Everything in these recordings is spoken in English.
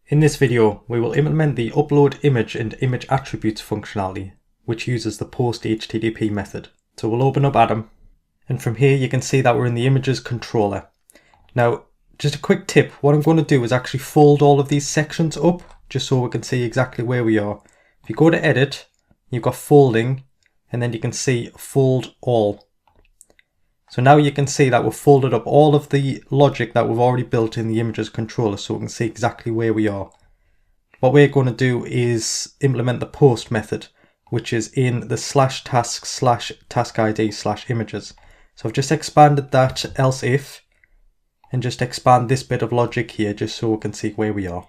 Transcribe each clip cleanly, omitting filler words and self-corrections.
In this video, we will implement the upload image and image attributes functionality, which uses the post HTTP method. So we'll open up Atom, and from here you can see that we're in the images controller. Now, just a quick tip, what I'm going to do is actually fold all of these sections up, just so we can see exactly where we are. If you go to Edit, you've got Folding, and then you can see Fold All. So now you can see that we've folded up all of the logic that we've already built in the images controller, so we can see exactly where we are. What we're going to do is implement the post method, which is in the /task/task-id/images. So I've just expanded that else if, and just expand this bit of logic here just so we can see where we are.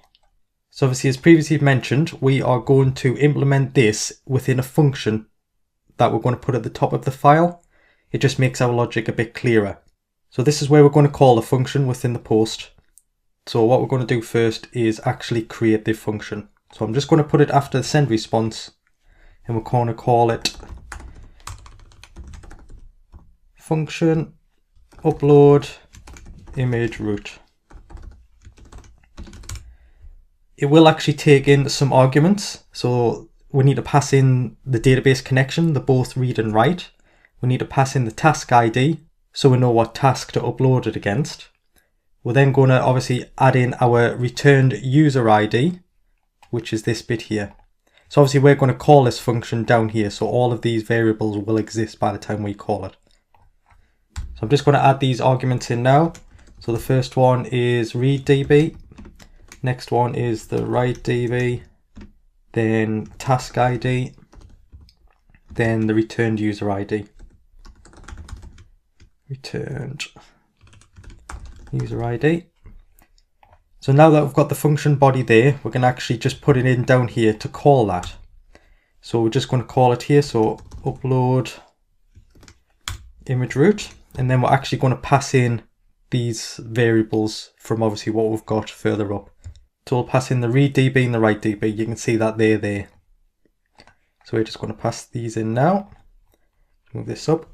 So obviously, as previously mentioned, we are going to implement this within a function that we're going to put at the top of the file. It just makes our logic a bit clearer. So this is where we're going to call the function within the post. So what we're going to do first is actually create the function. So I'm just going to put it after the send response, and we're going to call it function upload image root. It will actually take in some arguments. So we need to pass in the database connection, the both read and write. We need to pass in the task ID so we know what task to upload it against. We're then going to obviously add in our returned user ID, which is this bit here. So obviously we're going to call this function down here, so all of these variables will exist by the time we call it. So I'm just going to add these arguments in now. So the first one is read_db, next one is the write_db, then task ID, then the returned user ID. Returned user ID. So now that we've got the function body there, we can actually just put it in down here to call that. So we're just going to call it here, so upload image root, and then we're actually going to pass in these variables from obviously what we've got further up. So we'll pass in the read_db and the write_db. You can see that they're there. So we're just going to pass these in now. Move this up.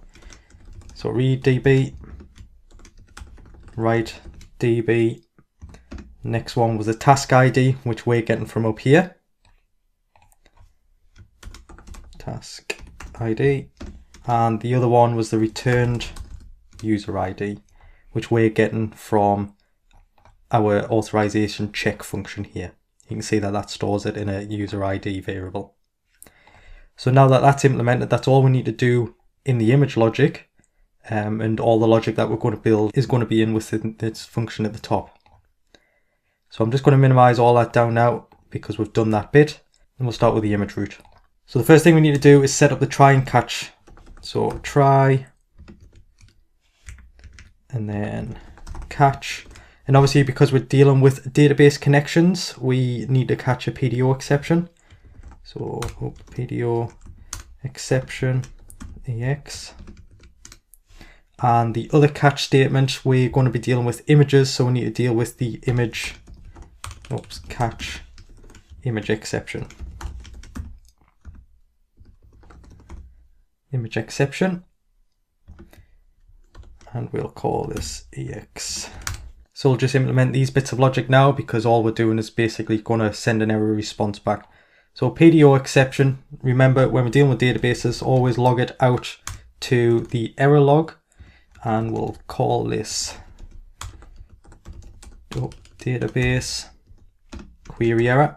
So read_db, write_db. Next one was the task ID, which we're getting from up here. Task ID. And the other one was the returned user ID, which we're getting from our authorization check function here. You can see that that stores it in a user ID variable. So now that that's implemented, that's all we need to do in the image logic. And all the logic that we're going to build is going to be in within this function at the top. So I'm just going to minimize all that down now because we've done that bit, and we'll start with the image root. So the first thing we need to do is set up the try and catch. So try, and then catch. And obviously because we're dealing with database connections, we need to catch a PDO exception. So PDO exception EX. And the other catch statement, we're going to be dealing with images, so we need to deal with the image, catch image exception. Image exception. And we'll call this EX. So we'll just implement these bits of logic now because all we're doing is basically going to send an error response back. So PDO exception, remember when we're dealing with databases, always log it out to the error log. And we'll call this database query error,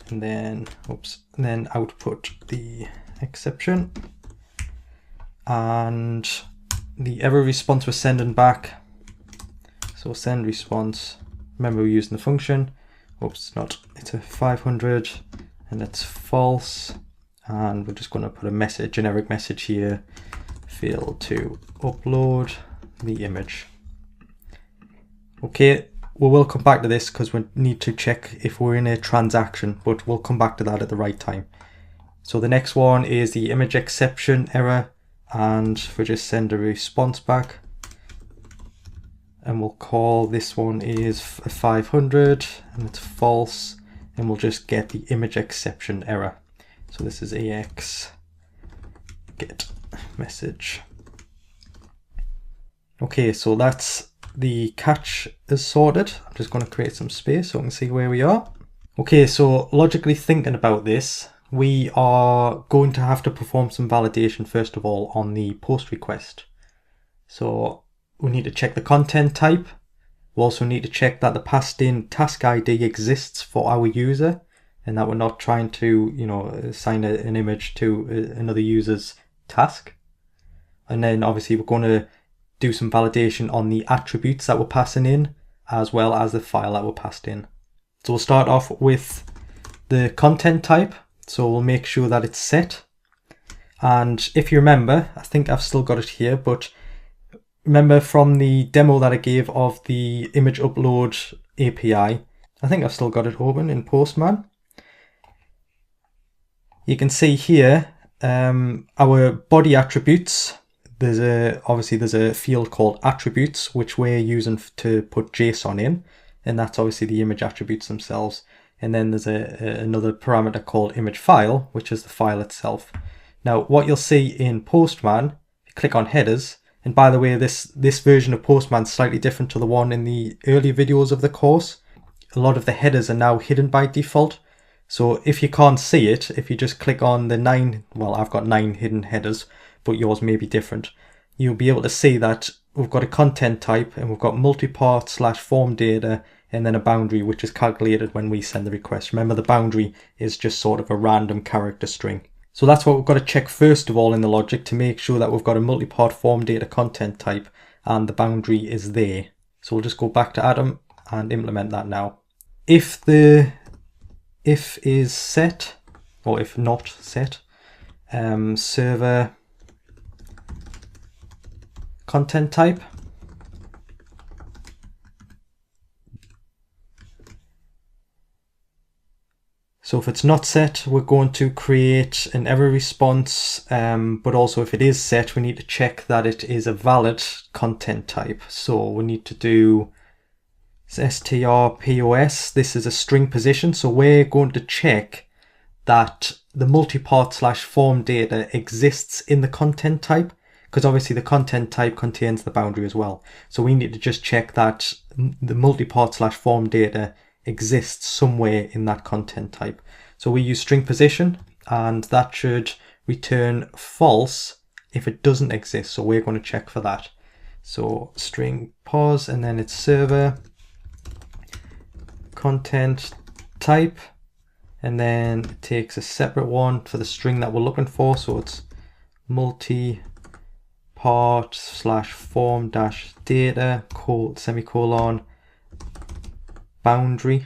and then output the exception, and the error response we're sending back. So send response. Remember we're using the function. It's a 500, and it's false. And we're just going to put a generic message here, failed to upload the image. Okay, we will come back to this because we need to check if we're in a transaction, but we'll come back to that at the right time. So the next one is the image exception error, and we just send a response back. And we'll call this one is 500, and it's false, and we'll just get the image exception error. So this is EX get message. Okay, so that's the catch is sorted, I'm just going to create some space so I can see where we are. Okay, so logically thinking about this, we are going to have to perform some validation first of all on the post request. So we need to check the content type. We also need to check that the passed in task ID exists for our user and that we're not trying to, assign an image to another user's task. And then obviously we're going to do some validation on the attributes that we're passing in as well as the file that we're passed in. So we'll start off with the content type. So we'll make sure that it's set. And if you remember, I think I've still got it here, but remember from the demo that I gave of the image upload API, I think I've still got it open in Postman. You can see here our body attributes. Obviously there's a field called attributes, which we're using to put JSON in, and that's obviously the image attributes themselves. And then there's another parameter called image file, which is the file itself. Now what you'll see in Postman, if you click on headers, and by the way, this version of Postman is slightly different to the one in the early videos of the course. A lot of the headers are now hidden by default. So if you can't see it, if you just click on the 9, well, I've got 9 hidden headers, but yours may be different. You'll be able to see that we've got a content type and we've got multipart / form data and then a boundary, which is calculated when we send the request. Remember, the boundary is just sort of a random character string. So that's what we've got to check first of all in the logic to make sure that we've got a multipart form data content type and the boundary is there. So we'll just go back to Atom and implement that now. If is set, or if not set, server content type. So if it's not set, we're going to create an error response, but also if it is set, we need to check that it is a valid content type. So we need to do strpos. This is a string position. So we're going to check that the multipart / form data exists in the content type, because obviously the content type contains the boundary as well. So we need to just check that the multipart / form data exists somewhere in that content type. So we use string position and that should return false if it doesn't exist. So we're going to check for that. So string pos and then it's server content type, and then it takes a separate one for the string that we're looking for. So it's multipart / form - data semicolon boundary,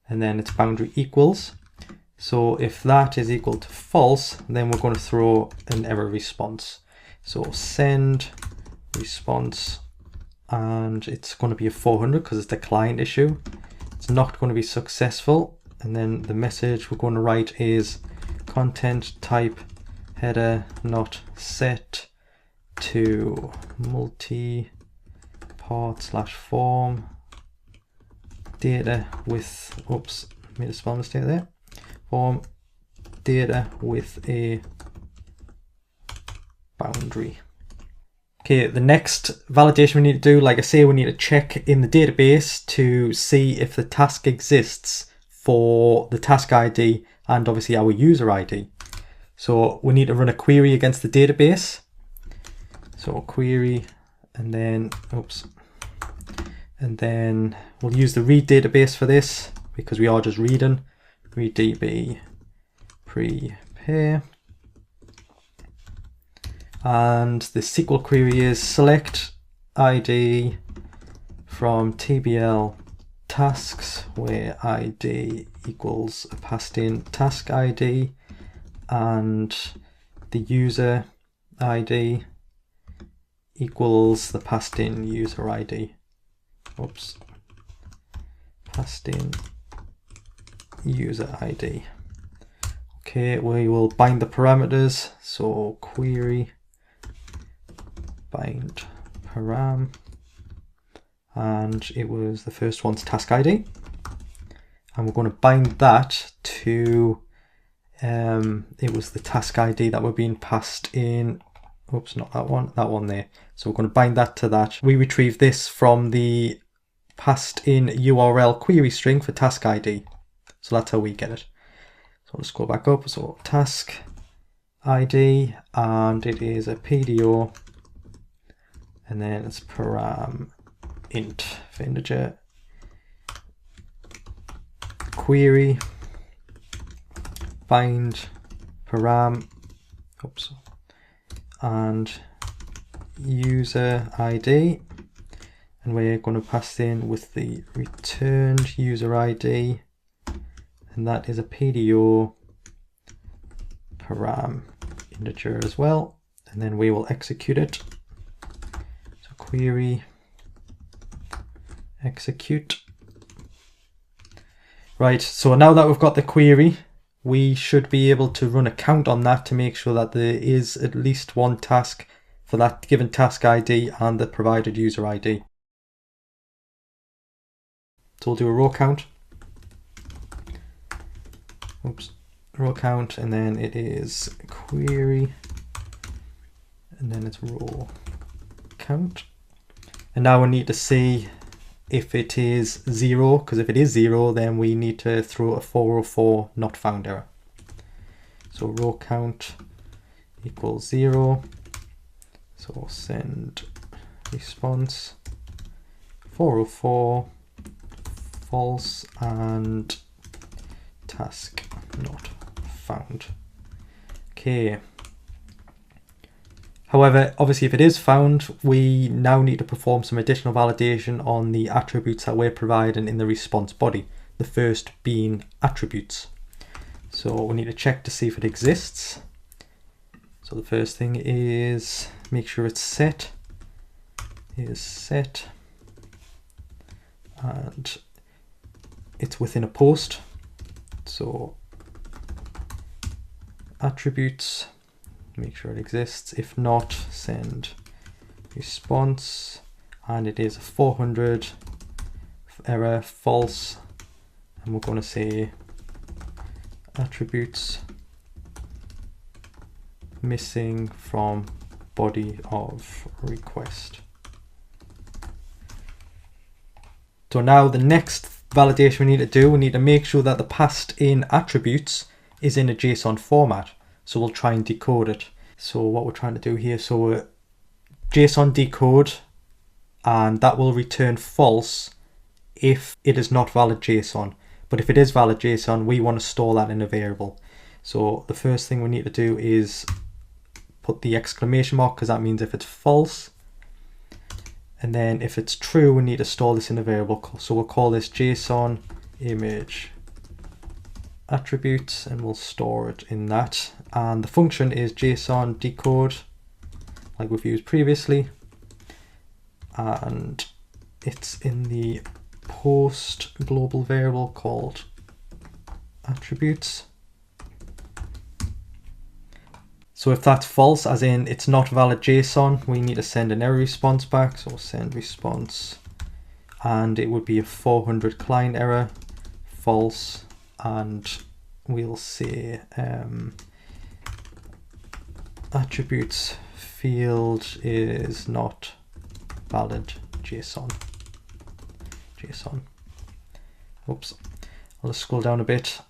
and then its boundary equals. So if that is equal to false, then we're going to throw an error response. So send response, and it's going to be a 400 because it's the client issue. It's not going to be successful. And then the message we're going to write is content type header not set to multipart / form data with, oops, made a spell mistake there, form data with a boundary. Okay, the next validation we need to do, like I say, we need to check in the database to see if the task exists for the task ID and obviously our user ID. So we need to run a query against the database. So query, and then, oops, and then we'll use the read database for this because we are just reading. Read DB prepare. And the SQL query is select ID from TBL tasks, where ID equals a passed in task ID and the user ID equals the passed in user ID. Oops. Passed in user ID. Okay, we will bind the parameters. So query bind param, and it was the first one's task ID, and we're going to bind that to it was the task ID that we're being passed in. oops, not that one there. So we're going to bind that to that. We retrieve this from the passed in URL query string for task ID. So that's how we get it. So let's go back up. So task ID, and it is a PDO, and then it's param int for integer, query find param, oops, and user ID, and we're going to pass in with the returned user ID, and that is a PDO param integer as well, and then we will execute it. So query execute. Right, so now that we've got the query, we should be able to run a count on that to make sure that there is at least one task for that given task ID and the provided user ID. So we'll do a row count. Oops, row count, and then it is query, and then it's row count. And now we need to see if it is 0, because if it is 0, then we need to throw a 404 not found error. So row count equals 0. So send response 404 false and task not found. Okay. However, obviously if it is found, we now need to perform some additional validation on the attributes that we're providing in the response body, the first being attributes. So we need to check to see if it exists. So the first thing is make sure it's set, and it's within a post. So attributes, make sure it exists. If not, send response, and it is a 400 error false, and we're going to say attributes missing from body of request. So now the next validation we need to do, we need to make sure that the passed in attributes is in a JSON format. So we'll try and decode it. So what we're trying to do here, so JSON decode, and that will return false if it is not valid JSON. But if it is valid JSON, we want to store that in a variable. So the first thing we need to do is put the exclamation mark, because that means if it's false. And then if it's true, we need to store this in a variable. So we'll call this JSON image attributes, and we'll store it in that. And the function is JSON decode, like we've used previously. And it's in the post global variable called attributes. So if that's false, as in it's not valid JSON, we need to send an error response back. So send response, and it would be a 400 client error, false, and we'll say attributes field is not valid JSON. Oops, I'll just scroll down a bit.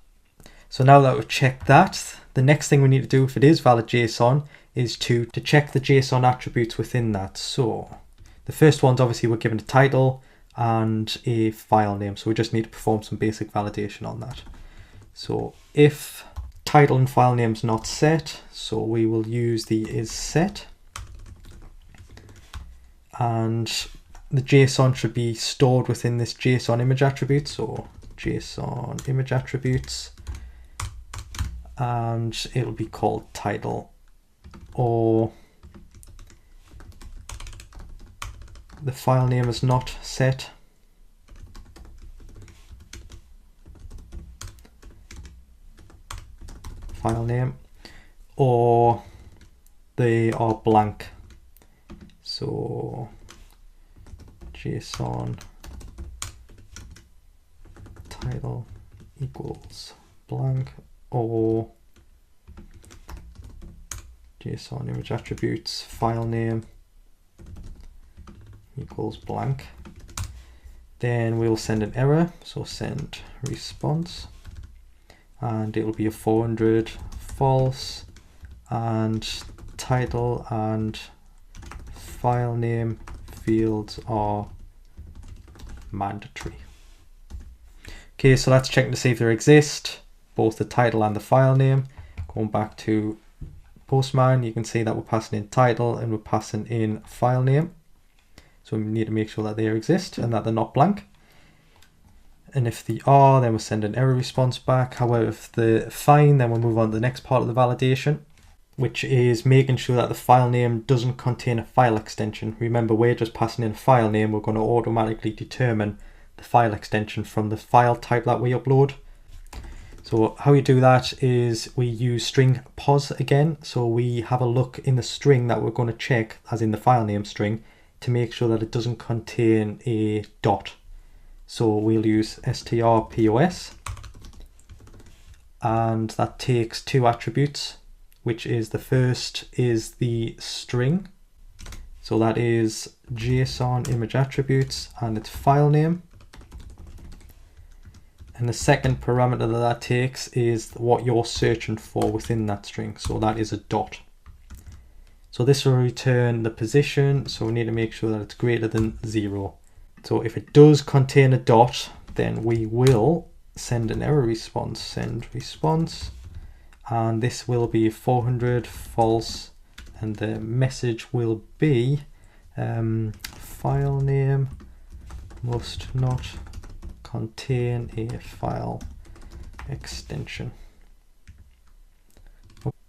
So now that we've checked that, the next thing we need to do if it is valid JSON is to check the JSON attributes within that. So the first one's obviously we're given a title and a file name. So we just need to perform some basic validation on that. So if title and file name's not set, so we will use the isSet, and the JSON should be stored within this JSON image attribute. So JSON image attributes, and it'll be called title, or the file name is not set. File name, or they are blank. So JSON title equals blank, or JSON image attributes file name equals blank. Then we'll send an error, so send response, and it will be a 400 false, and title and file name fields are mandatory. Okay, so that's checking to see if there exist both the title and the file name. Going back to Postman, you can see that we're passing in title and we're passing in file name. So we need to make sure that they exist and that they're not blank. And if they are, then we'll send an error response back. However, if they're fine, then we'll move on to the next part of the validation, which is making sure that the file name doesn't contain a file extension. Remember, we're just passing in a file name. We're going to automatically determine the file extension from the file type that we upload. So how you do that is we use string pos again. So we have a look in the string that we're going to check, as in the file name string, to make sure that it doesn't contain a dot. So we'll use strpos, and that takes two attributes, which is the first is the string. So that is JSON image attributes and its file name. And the second parameter that takes is what you're searching for within that string. So that is a dot. So this will return the position. So we need to make sure that it's greater than 0. So if it does contain a dot, then we will send an error response, send response, and this will be 400 false, and the message will be file name must not contain a file extension.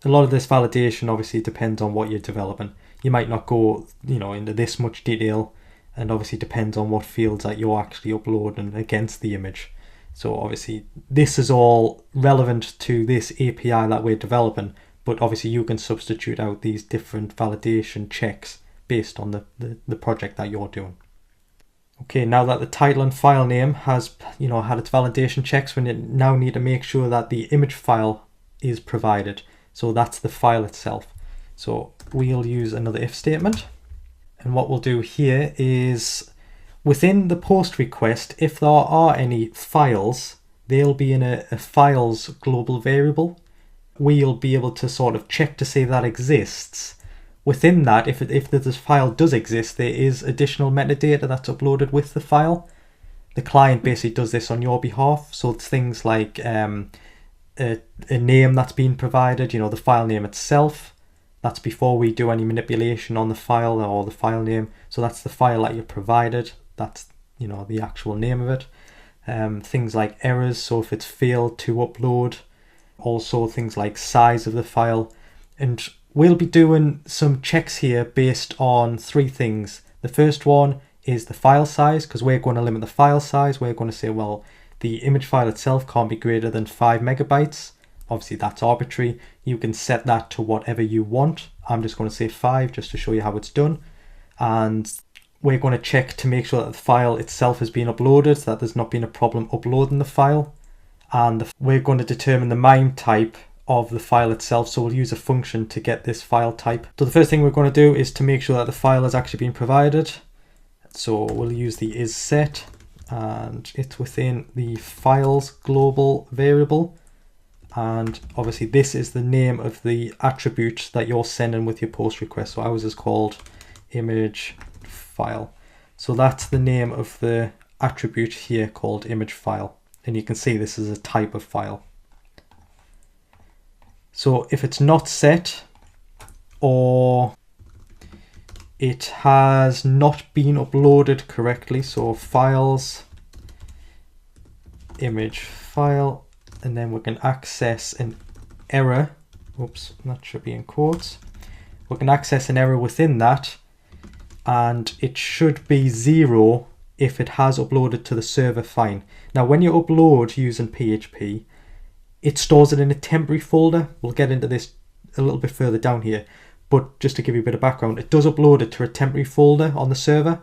A lot of this validation obviously depends on what you're developing. You might not go, into this much detail, and obviously depends on what fields that you're actually uploading against the image. So obviously this is all relevant to this API that we're developing, but obviously you can substitute out these different validation checks based on the project that you're doing. Okay, now that the title and file name has had its validation checks, we now need to make sure that the image file is provided. So that's the file itself. So we'll use another if statement. And what we'll do here is within the post request, if there are any files, they'll be in a files global variable. We'll be able to sort of check to see that exists. Within that, if this file does exist, there is additional metadata that's uploaded with the file. The client basically does this on your behalf. So it's things like a name that's been provided, the file name itself. That's before we do any manipulation on the file or the file name. So that's the file that you provided. That's the actual name of it. Things like errors, so if it's failed to upload. Also things like size of the file. And we'll be doing some checks here based on three things. The first one is the file size, because we're going to limit the file size. We're going to say, well, the image file itself can't be greater than 5 megabytes. Obviously that's arbitrary. You can set that to whatever you want. I'm just going to say 5 just to show you how it's done. And we're going to check to make sure that the file itself has been uploaded, so that there's not been a problem uploading the file. And we're going to determine the MIME type of the file itself, so we'll use a function to get this file type. So the first thing we're going to do is to make sure that the file has actually been provided. So we'll use the isSet, and it's within the files global variable. And obviously this is the name of the attribute that you're sending with your post request. So ours is called image file. So that's the name of the attribute here called image file. And you can see this is a type of file. So if it's not set, or it has not been uploaded correctly, so files, image file, and then we can access an error. Oops, that should be in quotes. We can access an error within that, and it should be 0 if it has uploaded to the server fine. Now when you upload using PHP, it stores it in a temporary folder. We'll get into this a little bit further down here, but just to give you a bit of background, it does upload it to a temporary folder on the server,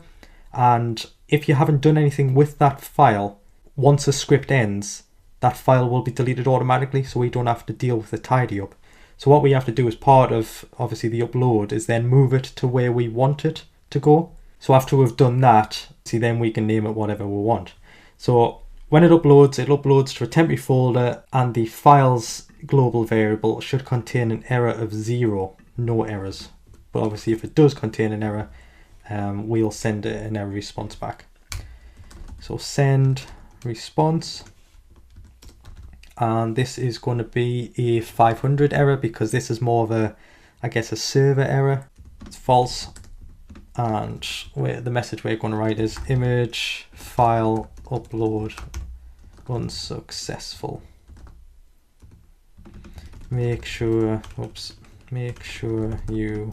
and if you haven't done anything with that file, once a script ends, that file will be deleted automatically, so we don't have to deal with the tidy up. So what we have to do as part of obviously the upload is then move it to where we want it to go. So after we've done that, see, then we can name it whatever we want. So when it uploads to a temporary folder, and the file's global variable should contain an error of 0, no errors. But obviously if it does contain an error, we'll send an error response back. So send response, and this is going to be a 500 error because this is more of a, I guess, a server error. It's false, and the message we're going to write is image file upload unsuccessful. Make sure you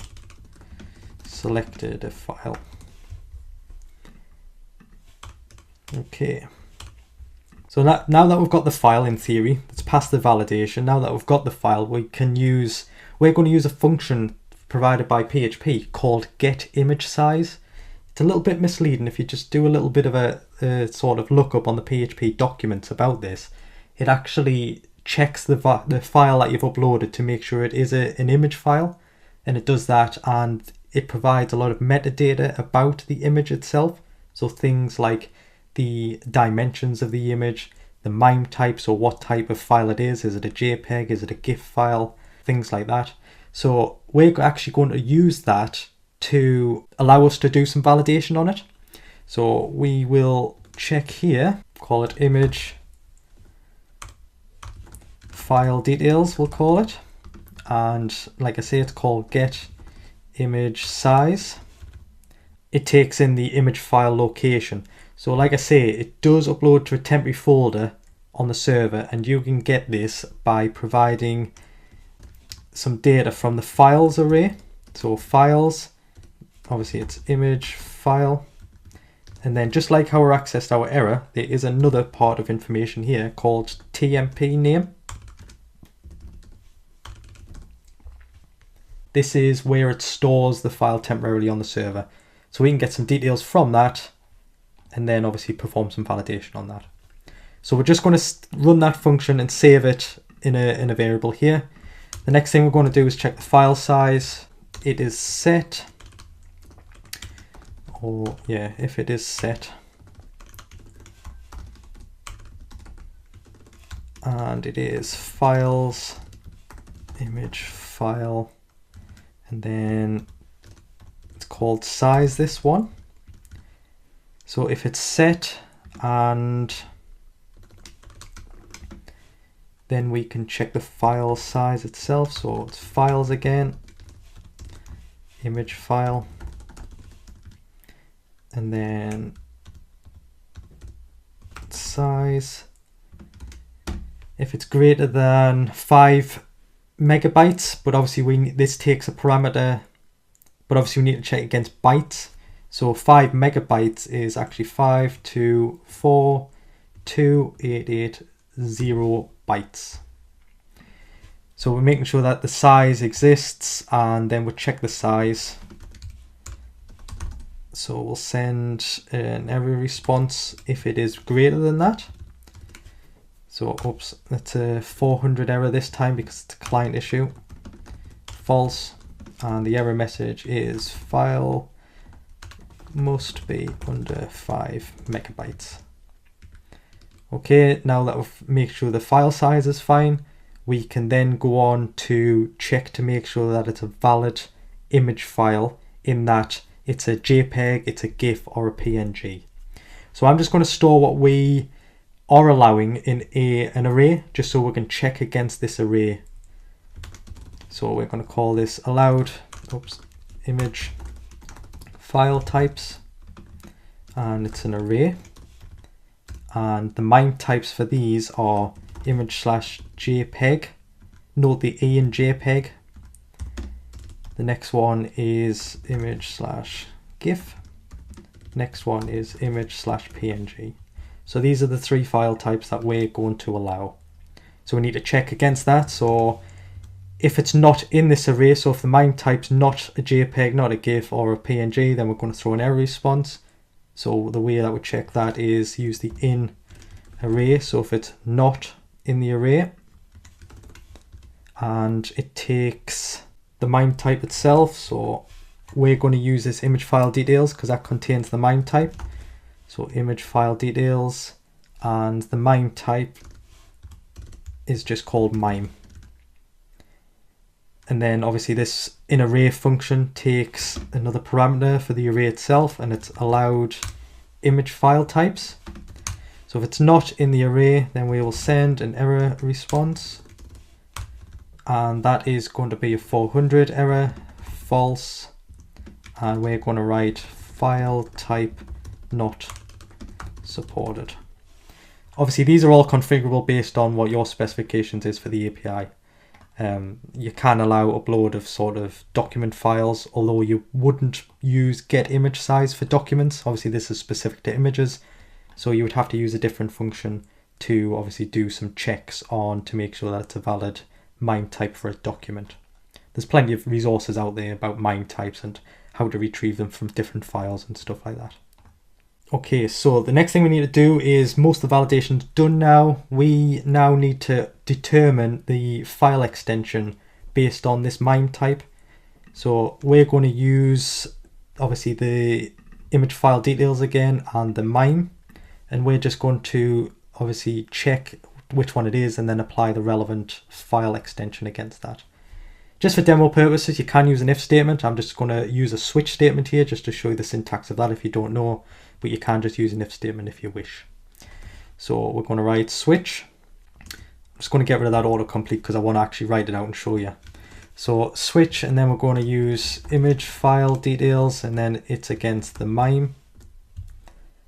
selected a file. Okay. So now that we've got the file, in theory, it's past the validation. Now that we've got the file, we're going to use a function provided by PHP called getImageSize. It's a little bit misleading. If you just do a little bit of a sort of lookup on the PHP documents about this, it actually checks the file that you've uploaded to make sure it is an image file, and it does that, and it provides a lot of metadata about the image itself. So things like the dimensions of the image, the MIME type, so what type of file it is it a JPEG, is it a GIF file, things like that. So we're actually going to use that to allow us to do some validation on it. So we will check here, call it image file details, we'll call it, and like I say, it's called get image size. It takes in the image file location. So like I say, it does upload to a temporary folder on the server, and you can get this by providing some data from the files array. So files, obviously it's image file, and then just like how we accessed our error, there is another part of information here called TMP name. This is where it stores the file temporarily on the server. So we can get some details from that and then obviously perform some validation on that. So we're just going to run that function and save it in a variable here. The next thing we're going to do is check the file size. It is set, if it is set, and it is files, image file, and then it's called size, this one. So if it's set, and then we can check the file size itself. So it's files again, image file, and then size. If it's greater than 5 megabytes, but obviously this takes a parameter, but obviously we need to check against bytes. So 5 megabytes is actually 5242880 bytes. So we're making sure that the size exists, and then we'll check the size. So we'll send an error response if it is greater than that. So oops, that's a 400 error this time because it's a client issue. False, and the error message is file must be under 5 megabytes. Okay, now that we've made sure the file size is fine, we can then go on to check to make sure that it's a valid image file, in that it's a JPEG, it's a GIF, or a PNG. So I'm just going to store what we are allowing in an array, just so we can check against this array. So we're going to call this allowed image file types, and it's an array, and the MIME types for these are image/JPEG. Note the E in JPEG. The next one is image/GIF. Next one is image/PNG. So these are the 3 file types that we're going to allow. So we need to check against that. So if it's not in this array, so if the MIME type's not a JPEG, not a GIF, or a PNG, then we're going to throw an error response. So the way that we check that is use the in array. So if it's not in the array, and it takes the MIME type itself. So we're going to use this image file details because that contains the MIME type. So image file details, and the MIME type is just called MIME. And then obviously this inArray function takes another parameter for the array itself, and it's allowed image file types. So if it's not in the array, then we will send an error response, and that is going to be a 400 error, false, and we're going to write file type not supported. Obviously these are all configurable based on what your specifications is for the API. You can allow upload of sort of document files, although you wouldn't use get image size for documents. Obviously this is specific to images, so you would have to use a different function to obviously do some checks on to make sure that it's a valid MIME type for a document. There's plenty of resources out there about MIME types and how to retrieve them from different files and stuff like that. Okay, so the next thing we need to do is, most of the validation's done now. We now need to determine the file extension based on this MIME type. So we're going to use obviously the image file details again and the MIME, and we're just going to obviously check which one it is and then apply the relevant file extension against that. Just for demo purposes, you can use an if statement. I'm just going to use a switch statement here just to show you the syntax of that if you don't know, but you can just use an if statement if you wish. So we're going to write switch. I'm just going to get rid of that autocomplete because I want to actually write it out and show you. So switch, and then we're going to use image file details, and then it's against the MIME.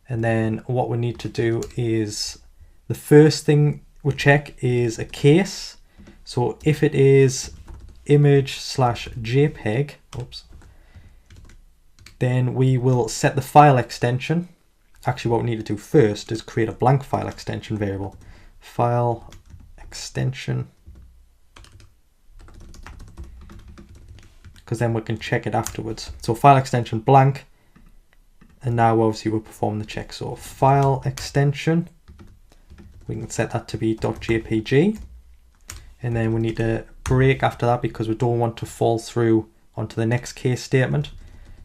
And then what we need to do is, the first thing we check is a case. So if it is image/JPEG, then we will set the file extension. Actually, what we need to do first is create a blank file extension variable. File extension, because then we can check it afterwards. So file extension blank, and now obviously we'll perform the check. So file extension, we can set that to be .jpg, and then we need to break after that because we don't want to fall through onto the next case statement.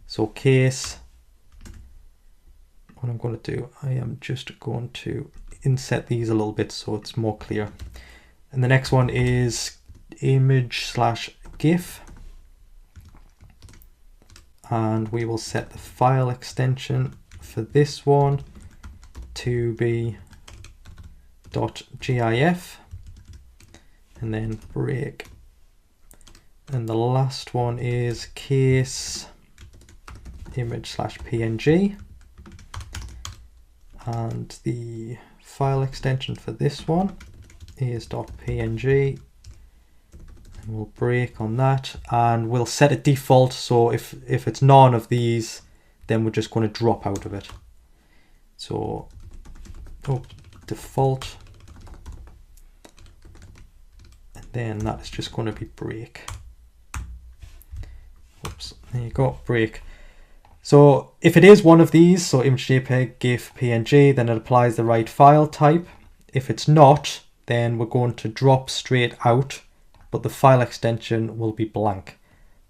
So case, what I'm going to do, I am just going to inset these a little bit so it's more clear. And the next one is image/GIF, and we will set the file extension for this one to be .gif, and then break. And the last one is case image/png, and the file extension for this one is .png, and we'll break on that, and we'll set a default. So if it's none of these, then we're just going to drop out of it. So default, and then that is just going to be break. Oops, there you go, break. So if it is one of these, so image, JPEG, GIF, PNG, then it applies the right file type. If it's not, then we're going to drop straight out, but the file extension will be blank.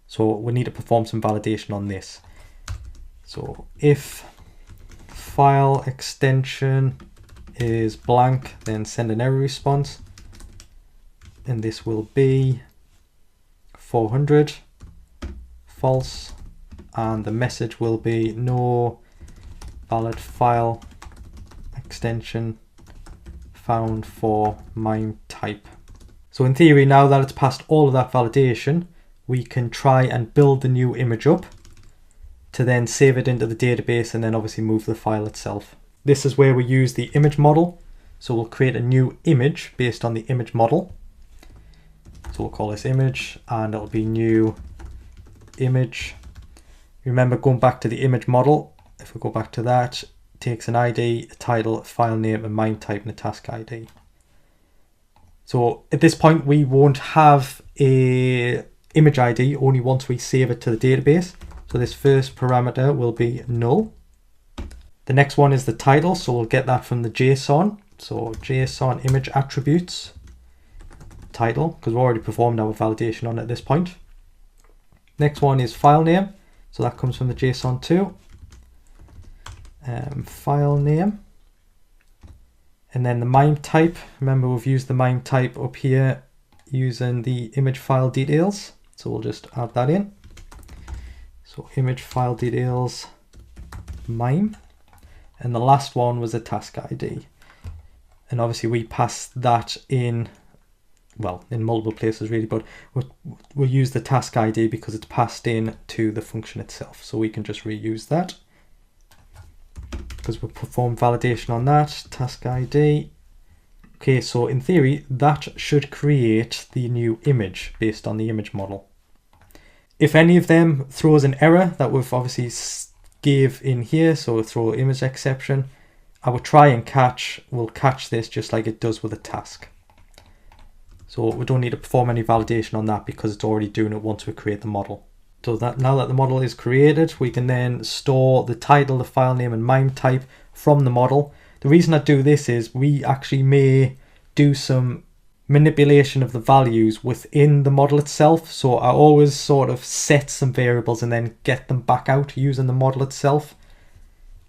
So we need to perform some validation on this. So if file extension is blank, then send an error response, and this will be 400, false, and the message will be no valid file extension found for MIME type. So in theory, now that it's passed all of that validation, we can try and build the new image up to then save it into the database and then obviously move the file itself. This is where we use the image model. So we'll create a new image based on the image model. So we'll call this image, and it'll be new image. Remember, going back to the image model, if we go back to that, it takes an ID, a title, a file name, a MIME type, and a task ID. So at this point, we won't have a image ID only once we save it to the database. So this first parameter will be null. The next one is the title, so we'll get that from the JSON. So JSON image attributes, title because we've already performed our validation on it at this point. Next one is file name. So that comes from the JSON too. File name. And then the MIME type. Remember, we've used the MIME type up here using the image file details. So we'll just add that in. So image file details, MIME. And the last one was a task ID. And obviously we passed that in, well, in multiple places really, but we'll use the task ID because it's passed in to the function itself. So we can just reuse that because we'll perform validation on that, task ID. Okay, so in theory, that should create the new image based on the image model. If any of them throws an error that we've obviously gave in here, so throw image exception, our try and catch will catch this just like it does with a task. So we don't need to perform any validation on that because it's already doing it once we create the model. So that now that the model is created, we can then store the title, the file name and MIME type from the model. The reason I do this is we actually may do some manipulation of the values within the model itself. So I always sort of set some variables and then get them back out using the model itself,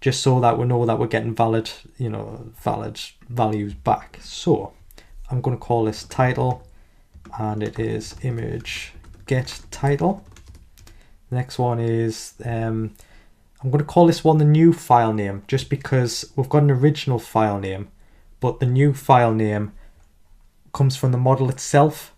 just so that we know that we're getting valid values back. So I'm going to call this title and it is image get title. The next one is, I'm going to call this one the new file name just because we've got an original file name, but the new file name comes from the model itself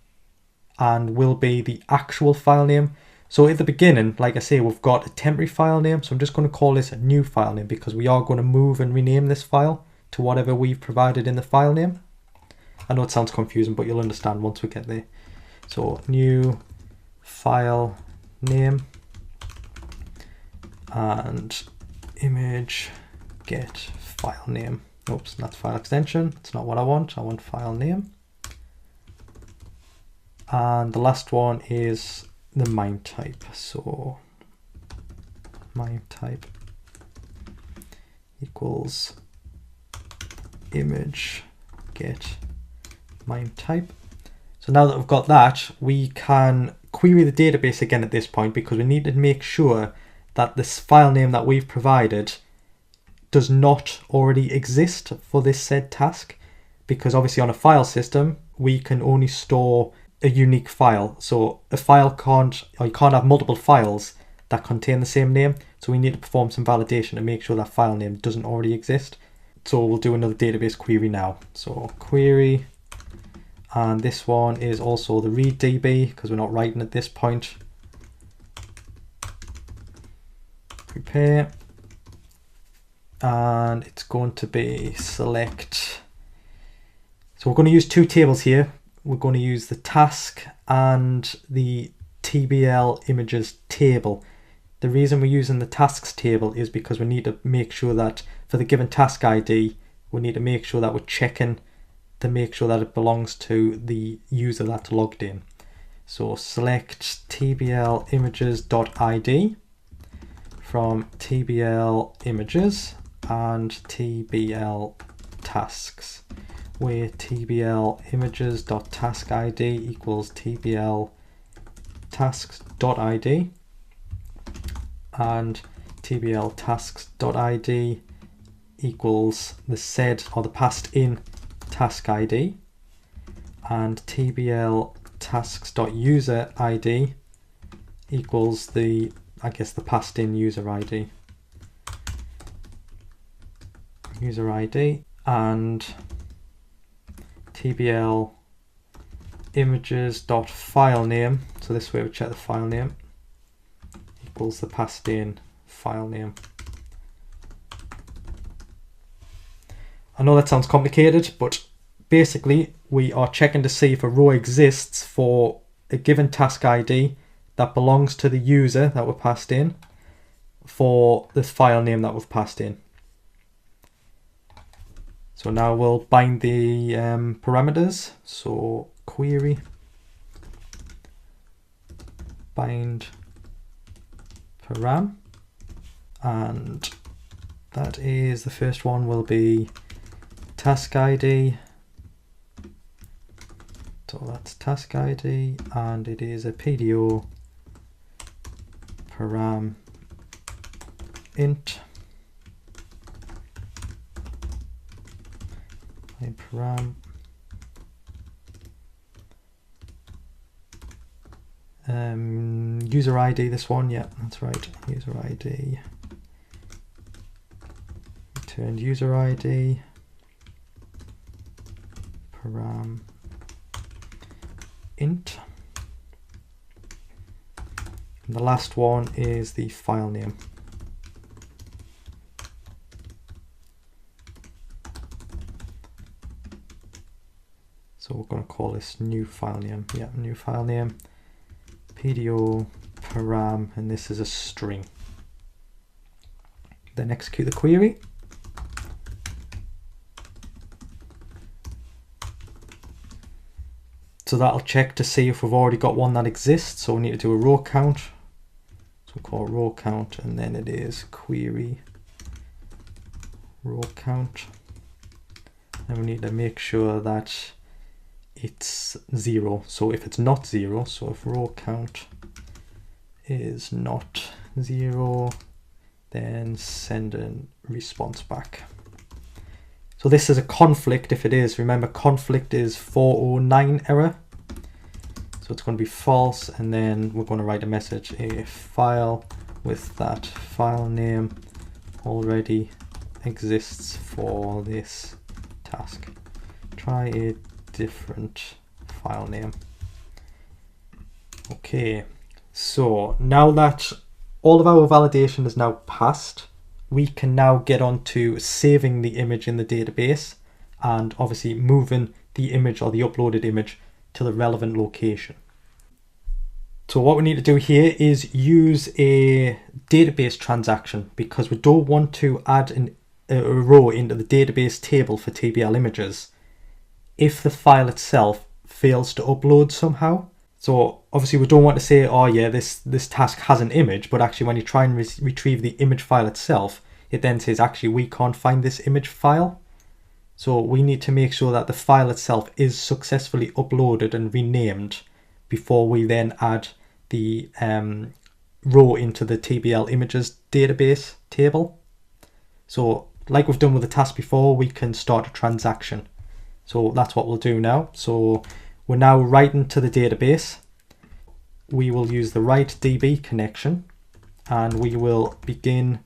and will be the actual file name. So at the beginning, like I say, we've got a temporary file name. So I'm just going to call this a new file name because we are going to move and rename this file to whatever we've provided in the file name. I know it sounds confusing, but you'll understand once we get there. So new file name and image get file name. Oops, that's file extension. It's not what I want. I want file name. And the last one is the MIME type. So MIME type equals image get MIME type. So now that we've got that, we can query the database again at this point because we need to make sure that this file name that we've provided does not already exist for this said task, because obviously on a file system we can only store a unique file. So a file you can't have multiple files that contain the same name. So we need to perform some validation to make sure that file name doesn't already exist. So we'll do another database query now. So query, and this one is also the read DB because we're not writing at this point. Prepare, and it's going to be select. So we're going to use two tables here. We're going to use the task and the TBL images table. The reason we're using the tasks table is because we need to make sure that for the given task ID, we need to make sure that we're checking to make sure that it belongs to the user that's logged in. So select TBL images.id from TBL images and TBL tasks, where TBL images.taskID equals TBL tasks.id and TBL tasks.id equals the said or the passed in task ID, and TBL tasks.user ID equals the, I guess, the passed in user ID. User ID, and TBL images.file name, so this way we check the file name, equals the passed in file name. I know that sounds complicated, but basically we are checking to see if a row exists for a given task ID that belongs to the user that we passed in for this file name that we've passed in. So now we'll bind the parameters. So query bind param, and that is, the first one will be task ID So that's task ID, and it is a PDO param int param user ID, this one, yeah, that's right, user ID, returned user ID param int, and the last one is the file name. So we're going to call this new file name. Yeah, new file name, PDO param, and this is a string. Then execute the query. So that'll check to see if we've already got one that exists. So we need to do a row count. So we'll call it row count, and then it is query row count. And we need to make sure that it's 0. So if it's not 0, so if row count is not 0, then send a response back. So this is a conflict if it is. Remember, conflict is 409 error. So it's going to be false, and then we're going to write a message, a file with that file name already exists for this task. Try a different file name. Okay, so now that all of our validation is now passed, we can now get on to saving the image in the database and obviously moving the image or the uploaded image to the relevant location. So what we need to do here is use a database transaction, because we don't want to add a row into the database table for TBL images if the file itself fails to upload somehow. So obviously we don't want to say, oh yeah, this task has an image, but actually when you try and retrieve the image file itself, it then says actually we can't find this image file. So we need to make sure that the file itself is successfully uploaded and renamed before we then add the row into the TBL images database table. So like we've done with the task before, we can start a transaction. So that's what we'll do now. So we're now writing to the database. We will use the write DB connection, and we will begin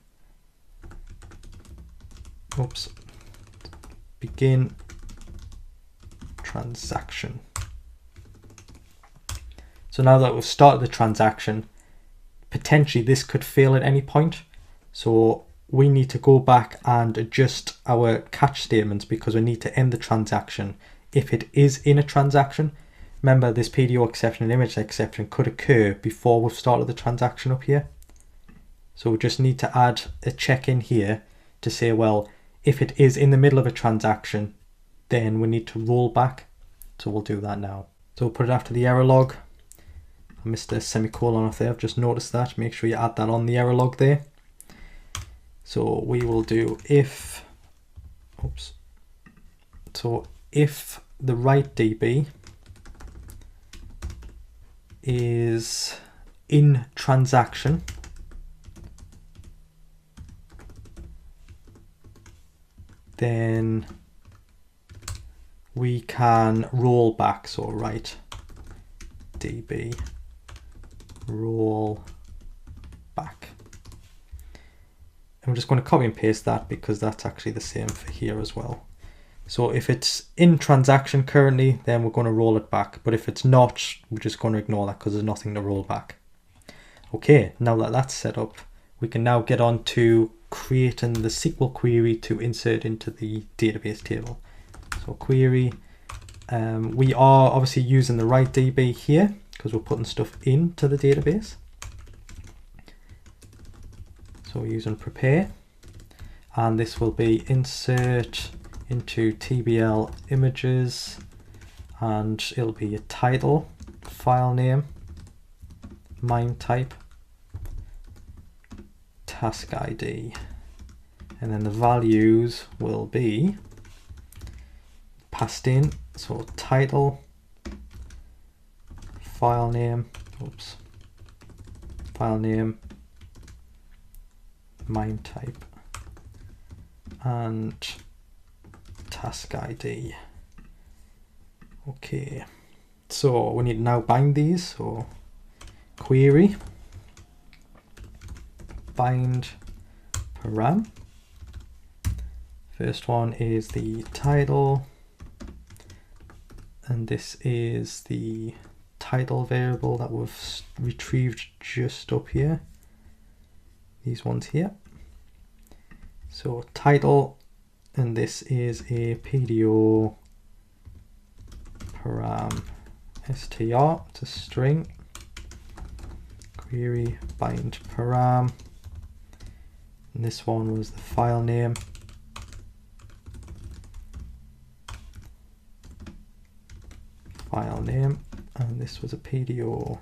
transaction. So now that we've started the transaction, potentially this could fail at any point. So we need to go back and adjust our catch statements, because we need to end the transaction if it is in a transaction. Remember, this PDO exception and image exception could occur before we've started the transaction up here. So we just need to add a check in here to say, well, if it is in the middle of a transaction, then we need to roll back. So we'll do that now. So we'll put it after the error log. I missed a semicolon off there, I've just noticed that. Make sure you add that on the error log there. So we will do if, so if the write DB is in transaction, then we can roll back. So write DB roll back. I'm just going to copy and paste that, because that's actually the same for here as well. So if it's in transaction currently, then we're going to roll it back. But if it's not, we're just going to ignore that, because there's nothing to roll back. Okay, now that that's set up, we can now get on to creating the SQL query to insert into the database table. So query, we are obviously using the write DB here, because we're putting stuff into the database. So we're using prepare, and this will be insert into TBL images, and it'll be a title, file name, MIME type, task ID, and then the values will be passed in. So title file name, oops, file name, MIME type, and task ID. Okay, so we need to now bind these. So query bind param. First one is the title, and this is the title variable that we've retrieved just up here, these ones here. So title, and this is a PDO param str, it's a string. Query bind param, and this one was the file name. File name, and this was a PDO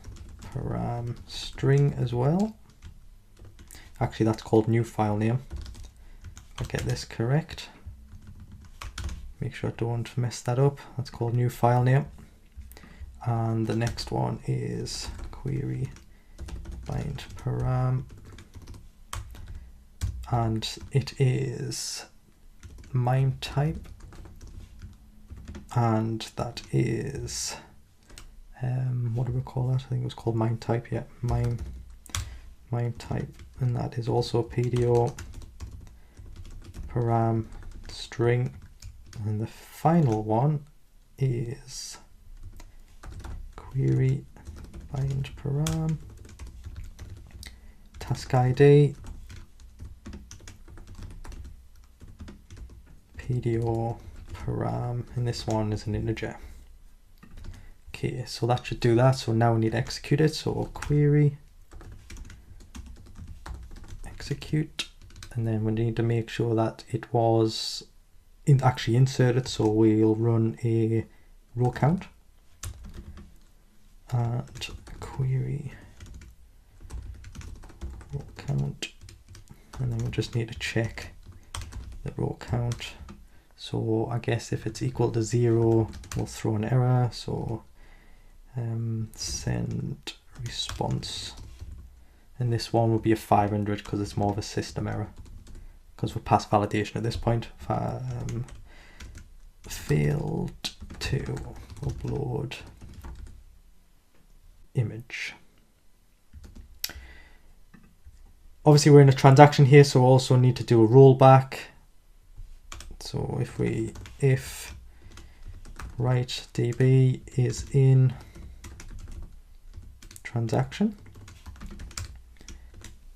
param string as well. Actually, that's called new file name. If I get this correct, make sure I don't mess that up. That's called new file name. And the next one is query bind param, and it is MIME type, and that is what do we call that? I think it was called MIME type. Yeah, MIME type, and that is also PDO param string. And the final one is query bind param task ID, PDO param, and this one is an integer. Okay, so that should do that. So now we need to execute it. So query execute, and then we need to make sure that it was actually inserted. So we'll run a row count and query row count, and then we just need to check the row count. So I guess if it's equal to 0, we'll throw an error. So send response, and this one will be a 500 because it's more of a system error, because we're past validation at this point. Failed to upload image. Obviously we're in a transaction here, so we also need to do a rollback. So if write db is in transaction,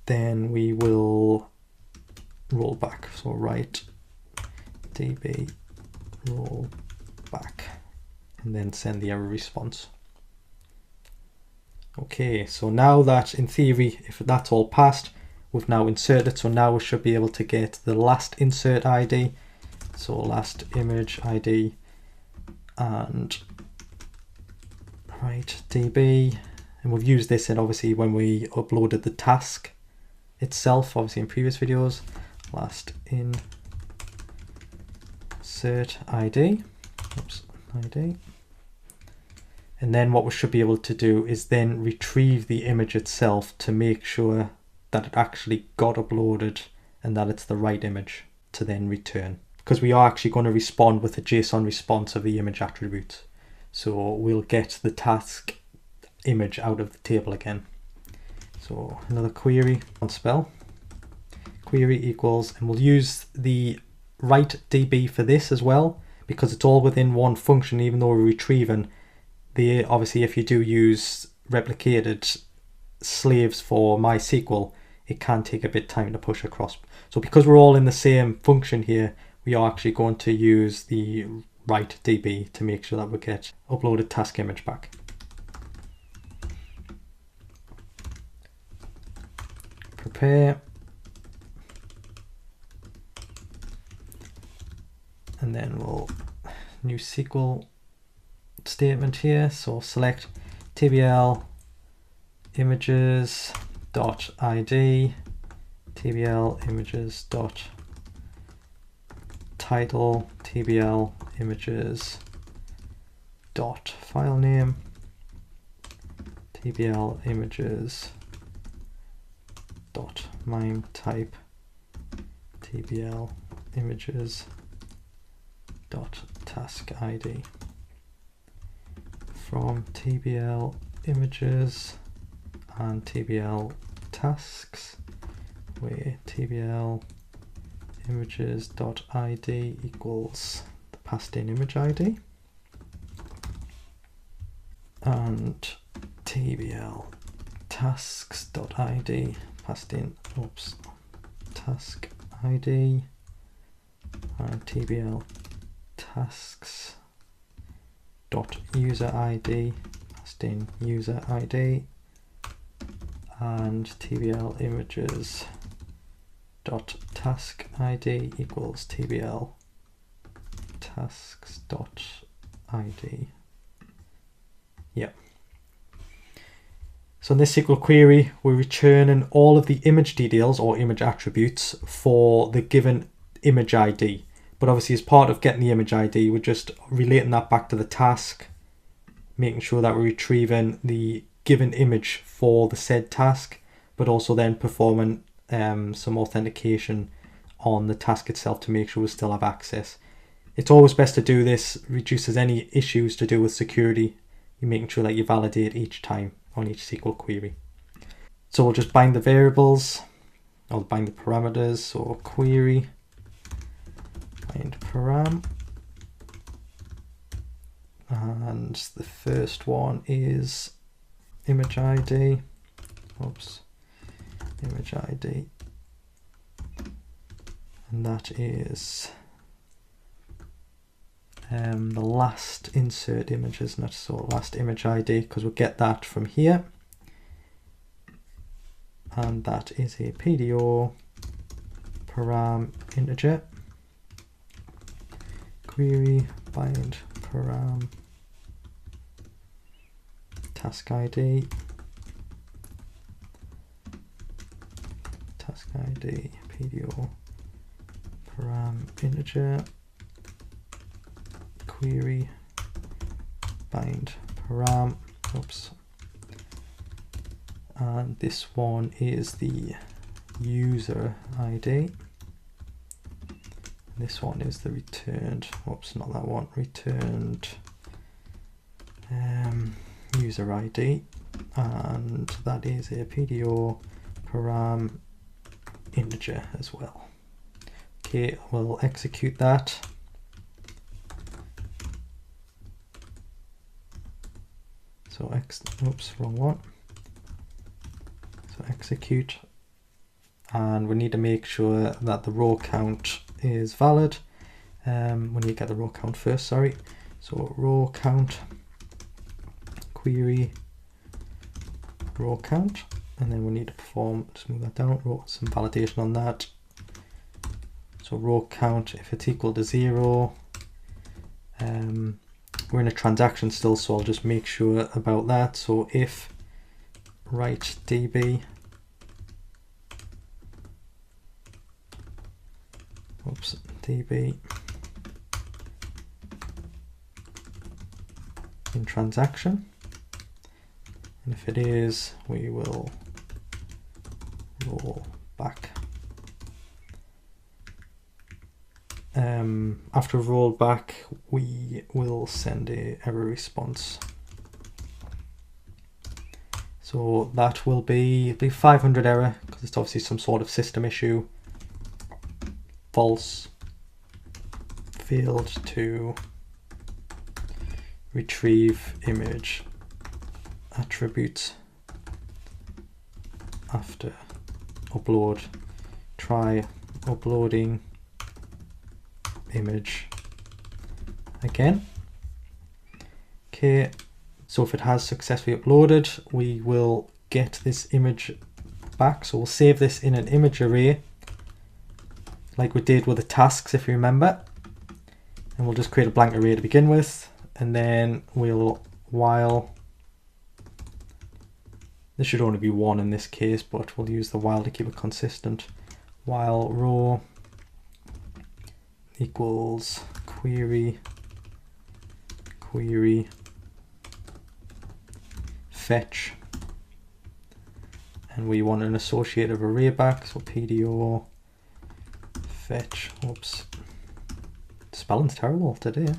then we will roll back. So write db roll back, and then send the error response. Okay, so now that in theory, if that's all passed, we've now inserted. So now we should be able to get the last insert ID. So last image ID, and write db, and we've used this in obviously when we uploaded the task itself, obviously in previous videos. Last insert ID, ID, and then what we should be able to do is then retrieve the image itself to make sure that it actually got uploaded and that it's the right image to then return, because we are actually going to respond with a JSON response of the image attribute. So we'll get the task image out of the table again. So another query on spell, query equals, and we'll use the write db for this as well, because it's all within one function, even though we're retrieving. Obviously if you do use replicated slaves for MySQL, it can take a bit of time to push across. So because we're all in the same function here, we are actually going to use the write db to make sure that we get uploaded task image back. Prepare, and then we'll new SQL statement here. So select tbl images dot id, tbl images dot title, tbl images dot file name, tbl images dot mime type tbl images dot task id from tbl images and tbl tasks, where tbl images dot id equals the passed in image id, and tbl tasks dot id passed in task id, and tbl tasks dot user id passed in user id, and tbl images dot task id equals tbl tasks dot id. Yeah. So in this SQL query, we're returning all of the image details or image attributes for the given image ID. But obviously as part of getting the image ID, we're just relating that back to the task, making sure that we're retrieving the given image for the said task, but also then performing some authentication on the task itself to make sure we still have access. It's always best to do this, reduces any issues to do with security. You're making sure that you validate each time on each SQL query. So we'll just bind the variables, or bind the parameters, so query, bind param, and the first one is image ID, image ID, and that is the last insert image, isn't it? So last image ID, because we'll get that from here, and that is a PDO param integer, query bind param task ID, PDO param integer, query bind param, and this one is the user ID. This one is the returned, not that one, returned user ID, and that is a PDO param integer as well. Okay, we'll execute that. So wrong one. So execute, and we need to make sure that the row count is valid. We need to get the row count first, sorry. So row count, query row count, and then we need to perform, just move that down, some validation on that. So row count, if it's equal to 0, we're in a transaction still, so I'll just make sure about that. So if write db db in transaction, and if it is, we will roll back. After roll back, we will send a error response. So that will be 500 error, because it's obviously some sort of system issue. False, failed to retrieve image attributes after upload. Try uploading image again. Okay, so if it has successfully uploaded, we will get this image back. So we'll save this in an image array like we did with the tasks, if you remember, and we'll just create a blank array to begin with, and then we'll while, this should only be 1 in this case, but we'll use the while to keep it consistent. While row equals query fetch and we want an associative array back, so PDO fetch, oops, spelling's terrible today,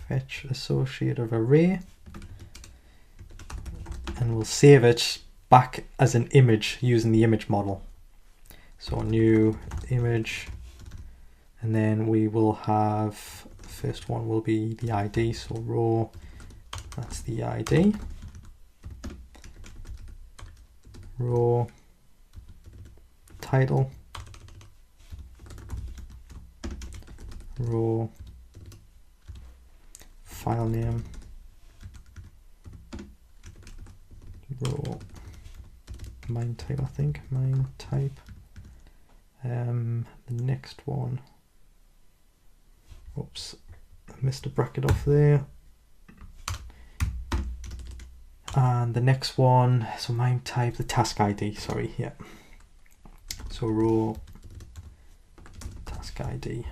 fetch associative array, and we'll save it back as an image using the image model. So new image, and then we will have, first one will be the ID, so row, that's the ID, row, title, row, file name, row, MIME type, I think, MIME type. The next one, oops, I missed a bracket off there. And the next one, so MIME type, the task ID, sorry, yeah. So row, task ID.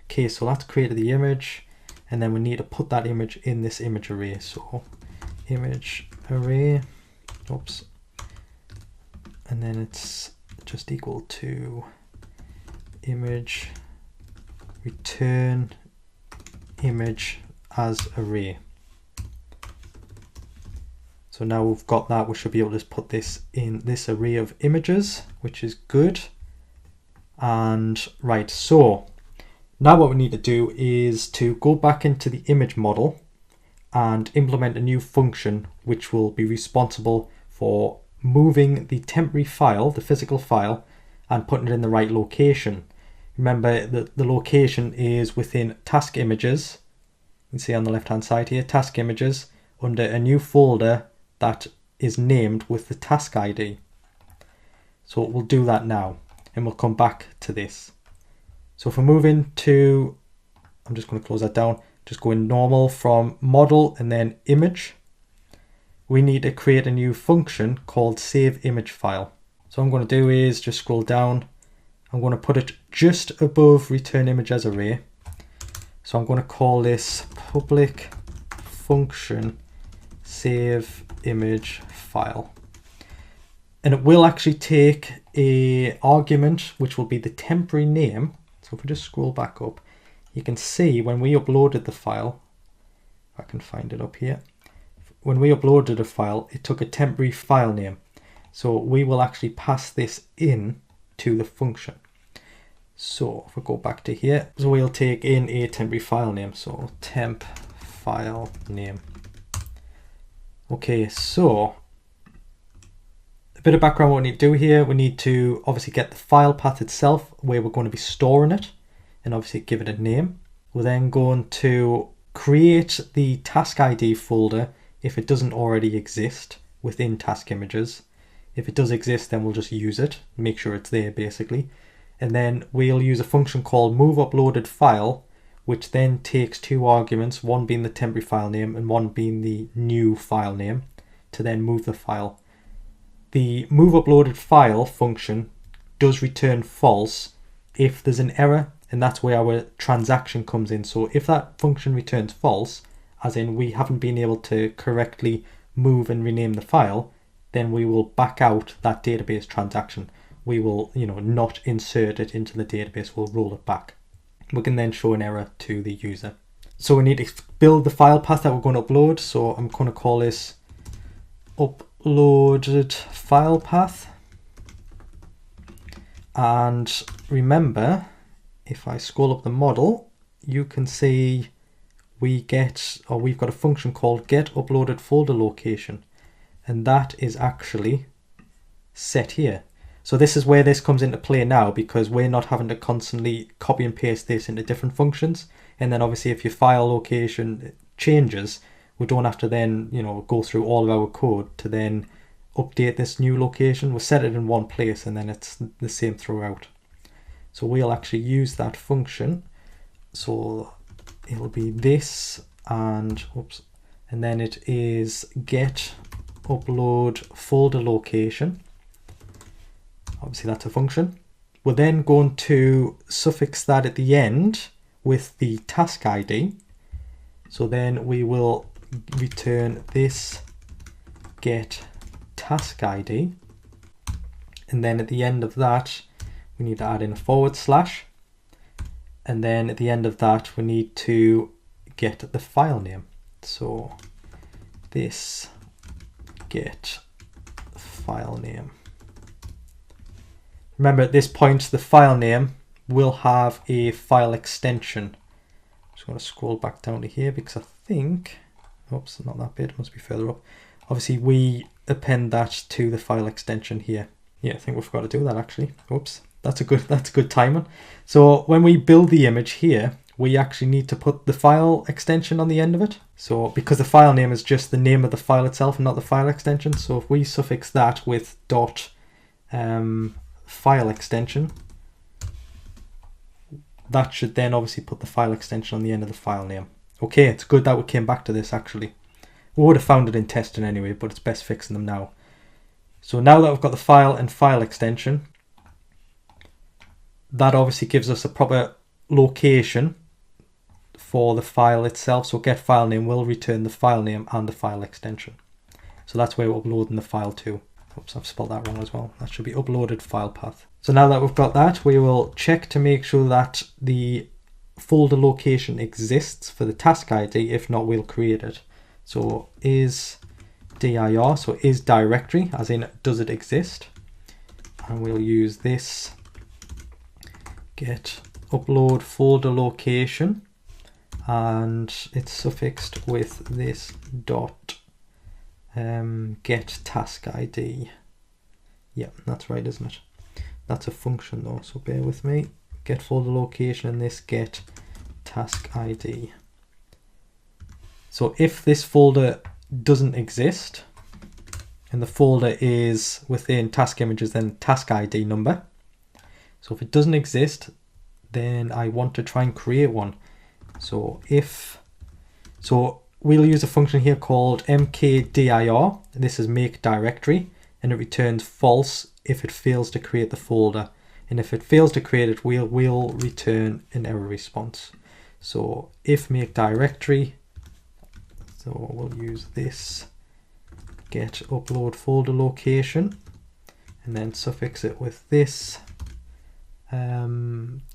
Okay, so that's created the image, and then we need to put that image in this image array. So image array, oops, and then it's just equal to image return image as array. So now we've got that, we should be able to just put this in this array of images, which is good. And right, so now what we need to do is to go back into the image model and implement a new function which will be responsible for moving the temporary file, the physical file, and putting it in the right location. Remember that the location is within task images. You can see on the left hand side here, task images, under a new folder that is named with the task ID. So we'll do that now, and we'll come back to this. So if we move into, I'm just going to close that down, just go in normal from model and then image. We need to create a new function called save image file. So what I'm going to do is just scroll down. I'm going to put it just above return image as array. So I'm going to call this public function save image file. And it will actually take a argument which will be the temporary name. So if we just scroll back up, you can see when we uploaded the file, I can find it up here. When we uploaded a file, it took a temporary file name. So we will actually pass this in to the function. So if we go back to here, so we'll take in a temporary file name. So temp file name. Okay, so a bit of background what we need to do here. We need to obviously get the file path itself where we're going to be storing it, and obviously give it a name. We're then going to create the task ID folder if it doesn't already exist within task images. If it does exist, then we'll just use it, make sure it's there basically. And then we'll use a function called move uploaded file, which then takes two arguments, one being the temporary file name and one being the new file name, to then move the file. The move uploaded file function does return false if there's an error, and that's where our transaction comes in. So if that function returns false, as in we haven't been able to correctly move and rename the file, then we will back out that database transaction. We will, not insert it into the database, we'll roll it back. We can then show an error to the user. So we need to build the file path that we're going to upload. So I'm going to call this uploaded file path. And remember, if I scroll up the model, you can see we've got a function called get uploaded folder location. And that is actually set here. So this is where this comes into play now, because we're not having to constantly copy and paste this into different functions. And then obviously if your file location changes, we don't have to then, go through all of our code to then update this new location. We'll set it in one place and then it's the same throughout. So we'll actually use that function. So it'll be this and then it is get upload folder location. Obviously that's a function. We're then going to suffix that at the end with the task ID. So then we will return this get task ID. and then at the end of that we need to add in a /, and then at the end of that we need to get the file name. So this get file name. Remember, at this point the file name will have a file extension. I'm just going to scroll back down to here because I think, oops, not that bit, it must be further up. Obviously we append that to the file extension here. Yeah, I think we forgot to do that actually. Oops, that's good timing. So when we build the image here, we actually need to put the file extension on the end of it. So because the file name is just the name of the file itself and not the file extension, so if we suffix that with dot file extension, that should then obviously put the file extension on the end of the file name. Okay, it's good that we came back to this actually. We would have found it in testing anyway, but it's best fixing them now. So now that we've got the file and file extension, that obviously gives us a proper location for the file itself. So get file name will return the file name and the file extension. So that's where we're uploading the file to. Oops, I've spelled that wrong as well. That should be uploaded file path. So now that we've got that, we will check to make sure that the folder location exists for the task ID. If not, we'll create it. So is dir, so is directory, as in does it exist? And we'll use this get upload folder location, and it's suffixed with this dot get task ID. Yeah, that's right, isn't it? That's a function though, so bear with me. Get folder location and this get task ID. So if this folder doesn't exist and the folder is within task images, then task ID number. So if it doesn't exist, then I want to try and create one. So we'll use a function here called mkdir. This is make directory, and it returns false if it fails to create the folder. And if it fails to create it, we'll return an error response. So if make directory, so we'll use this get upload folder location, and then suffix it with this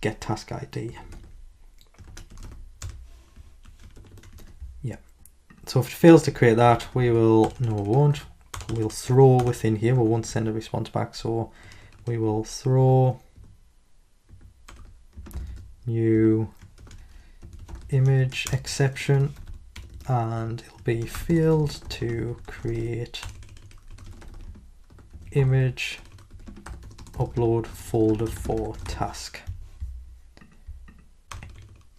get task ID. Yeah. So if it fails to create that, we'll throw within here. We won't send a response back. So we will throw new image exception, and it'll be failed to create image upload folder for task.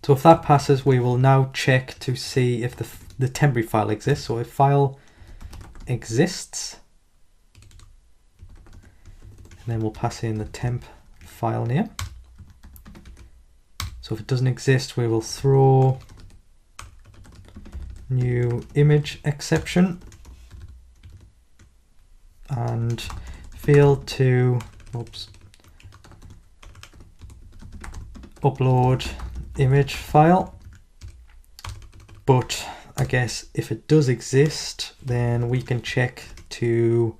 So if that passes, we will now check to see if the temporary file exists. So if file exists, and then we'll pass in the temp file name. So if it doesn't exist, we will throw new image exception and fail to upload image file. But I guess if it does exist, then we can check to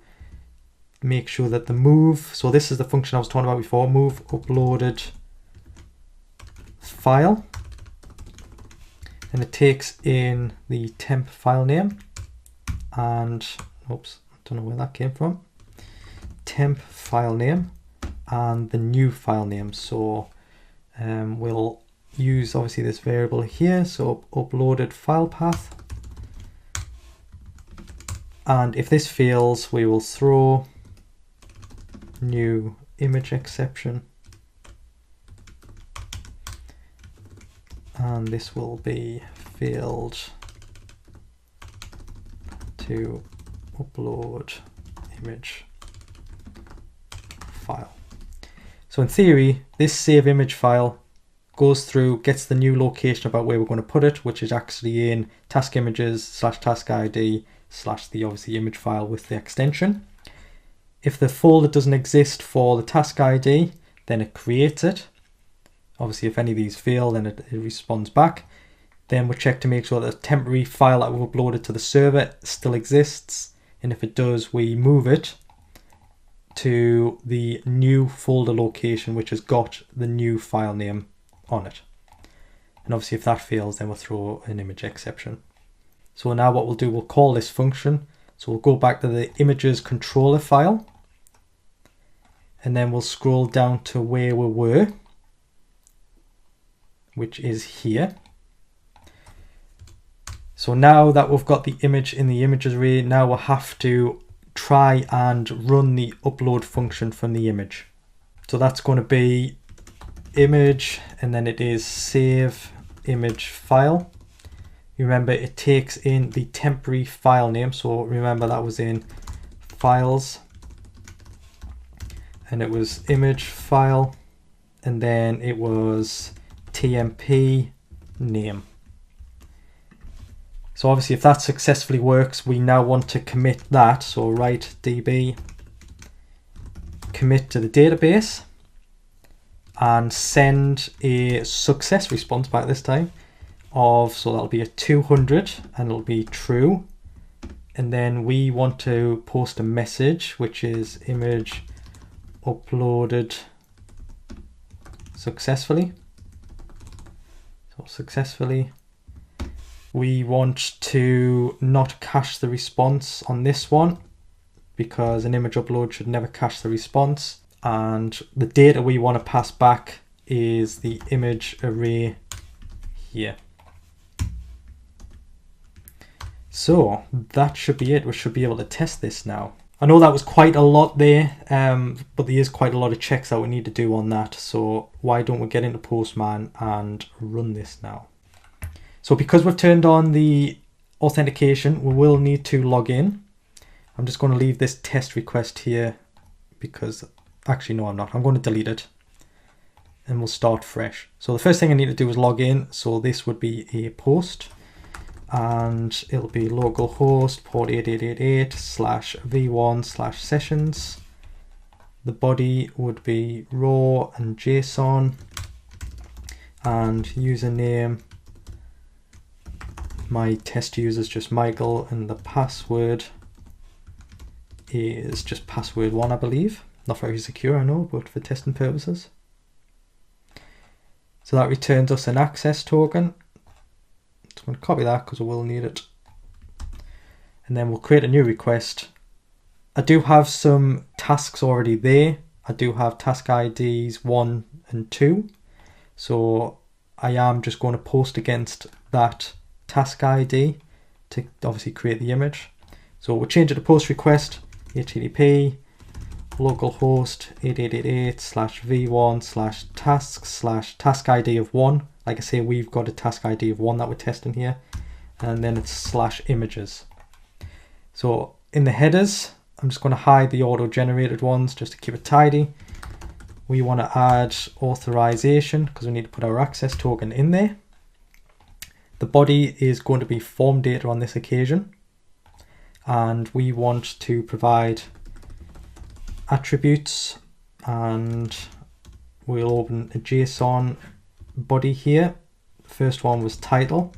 make sure that the move, so this is the function I was talking about before, move uploaded file, and it takes in the temp file name, and oops, I don't know where that came from, temp file name and the new file name. So we'll use obviously this variable here, so uploaded file path, and if this fails, we will throw new image exception, and this will be failed to upload image file. So in theory, this save image file goes through, gets the new location about where we're going to put it, which is actually in task images / task ID / the obviously image file with the extension. If the folder doesn't exist for the task ID, then it creates it. Obviously, if any of these fail, then it responds back. Then we check to make sure that the temporary file that we've uploaded to the server still exists. And if it does, we move it to the new folder location, which has got the new file name on it. And obviously if that fails, then we'll throw an image exception. So now what we'll do, we'll call this function. So we'll go back to the images controller file, and then we'll scroll down to where we were, which is here. So now that we've got the image in the images array, now we'll have to try and run the upload function from the image. So that's going to be image, and then it is save image file. Remember, it takes in the temporary file name. So remember that was in files, and it was image file, and then it was TMP name. So obviously if that successfully works, we now want to commit that. So write db commit to the database and send a success response back this time of, so that'll be a 200 and it'll be true. And then we want to post a message, which is image uploaded successfully. So successfully. We want to not cache the response on this one because an image upload should never cache the response. And the data we want to pass back is the image array here. So that should be it. We should be able to test this now. I know that was quite a lot there, but there is quite a lot of checks that we need to do on that. So why don't we get into Postman and run this now? So because we've turned on the authentication, we will need to log in. I'm just going to leave this test request here because, actually no I'm not, I'm going to delete it and we'll start fresh. So the first thing I need to do is log in. So this would be a post and it'll be localhost port 8888/v1/sessions. The body would be raw and JSON, and username, my test user is just Michael, and the password is just password1, I believe. Not very secure, I know, but for testing purposes. So that returns us an access token. So I'm going to copy that because we will need it. And then we'll create a new request. I do have some tasks already there. I do have task IDs 1 and 2. So I am just going to post against that task ID to obviously create the image. So we'll change it to post request HTTP localhost 8888/v1/tasks/task ID of 1. Like I say, we've got a task ID of 1 that we're testing here, and then it's /images. So in the headers, I'm just going to hide the auto-generated ones just to keep it tidy. We want to add authorization because we need to put our access token in there. The body is going to be form data on this occasion, and we want to provide attributes, and we'll open a JSON body here. The first one was title,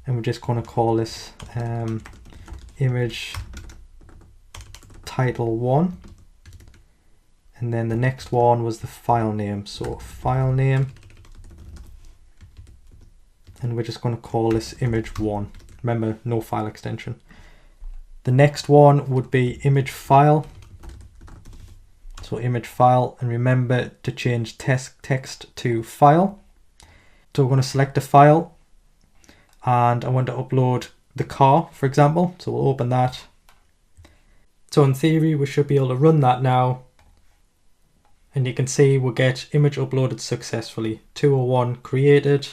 and we're just going to call this image title1, and then the next one was the file name, so file name, and we're just going to call this image1. Remember, no file extension. The next one would be image file, so image file, and remember to change text to file. So we're going to select a file, and I want to upload the car, for example, so we'll open that. So in theory we should be able to run that now, and you can see we'll get image uploaded successfully, 201 created,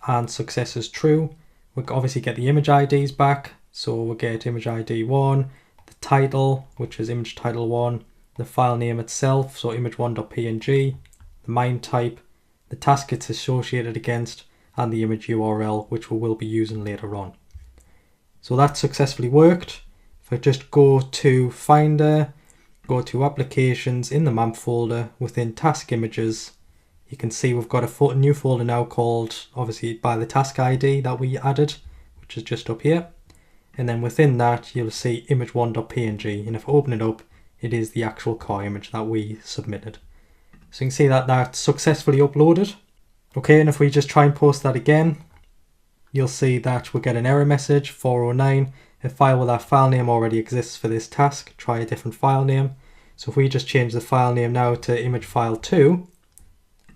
and success is true. We'll obviously get the image IDs back, so we'll get image ID 1, the title, which is image title 1, the file name itself, so image1.png, the MIME type, the task it's associated against, and the image URL, which we will be using later on. So that successfully worked. If I just go to Finder, go to Applications in the MAMP folder within Task Images, you can see we've got a new folder now called, obviously by the task ID that we added, which is just up here. And then within that, you'll see image1.png. And if I open it up, it is the actual car image that we submitted. So you can see that that's successfully uploaded. Okay, and if we just try and post that again, you'll see that we'll get an error message, 409. A file with our file name already exists for this task. Try a different file name. So if we just change the file name now to image file 2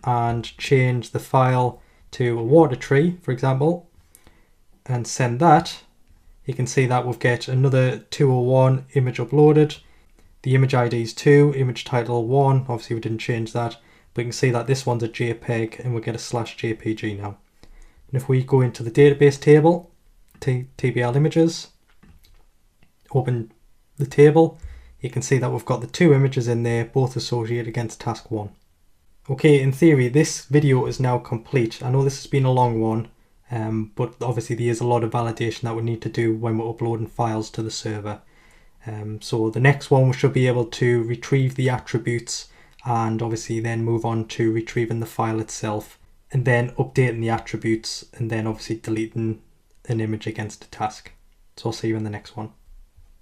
and change the file to a water tree, for example, and send that, you can see that we'll get another 201 image uploaded. The image ID is 2, image title 1, obviously we didn't change that, but you can see that this one's a JPEG and we'll get a /JPG now. And if we go into the database table, TBL images, open the table, you can see that we've got the 2 images in there, both associated against task 1. Okay, in theory, this video is now complete. I know this has been a long one, but obviously there is a lot of validation that we need to do when we're uploading files to the server. So the next one we should be able to retrieve the attributes and obviously then move on to retrieving the file itself and then updating the attributes and then obviously deleting an image against a task. So I'll see you in the next one.